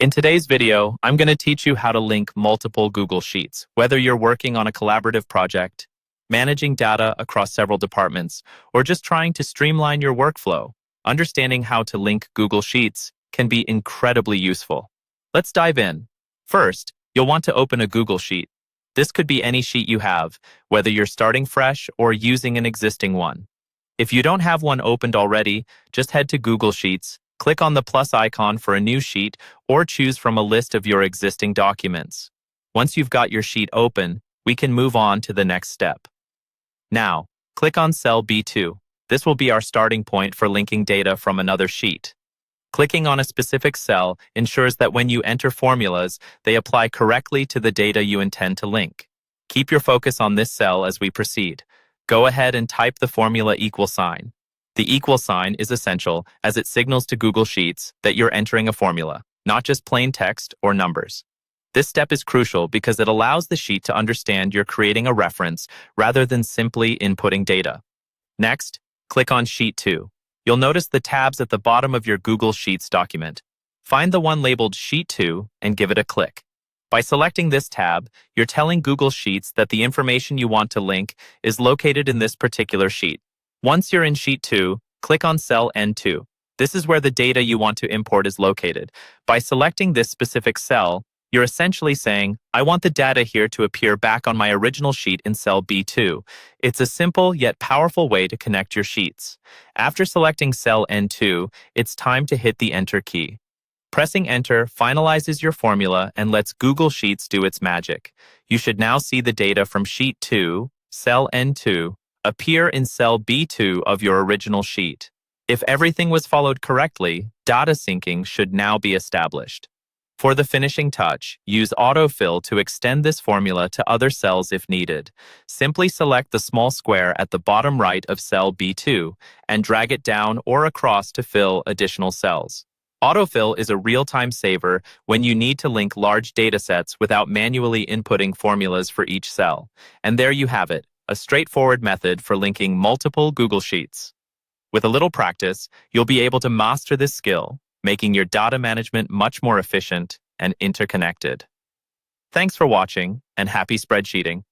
In today's video, I'm going to teach you how to link multiple Google Sheets, whether you're working on a collaborative project, managing data across several departments, or just trying to streamline your workflow. Understanding how to link Google Sheets can be incredibly useful. Let's dive in. First, you'll want to open a Google Sheet. This could be any sheet you have, whether you're starting fresh or using an existing one. If you don't have one opened already, just head to Google Sheets, click on the plus icon for a new sheet, or choose from a list of your existing documents. Once you've got your sheet open, we can move on to the next step. Now, click on cell B2. This will be our starting point for linking data from another sheet. Clicking on a specific cell ensures that when you enter formulas, they apply correctly to the data you intend to link. Keep your focus on this cell as we proceed. Go ahead and type the formula equal sign. The equal sign is essential as it signals to Google Sheets that you're entering a formula, not just plain text or numbers. This step is crucial because it allows the sheet to understand you're creating a reference rather than simply inputting data. Next, click on Sheet 2. You'll notice the tabs at the bottom of your Google Sheets document. Find the one labeled Sheet 2 and give it a click. By selecting this tab, you're telling Google Sheets that the information you want to link is located in this particular sheet. Once you're in Sheet 2, click on cell N2. This is where the data you want to import is located. By selecting this specific cell, you're essentially saying, I want the data here to appear back on my original sheet in cell B2. It's a simple yet powerful way to connect your sheets. After selecting cell N2, it's time to hit the Enter key. Pressing Enter finalizes your formula and lets Google Sheets do its magic. You should now see the data from Sheet 2, cell N2, appear in cell B2 of your original sheet. If everything was followed correctly, data syncing should now be established. For the finishing touch, use autofill to extend this formula to other cells if needed. Simply select the small square at the bottom right of cell B2 and drag it down or across to fill additional cells. Autofill is a real-time saver when you need to link large datasets without manually inputting formulas for each cell. And there you have it, a straightforward method for linking multiple Google Sheets. With a little practice, you'll be able to master this skill, making your data management much more efficient and interconnected. Thanks for watching, and happy spreadsheeting.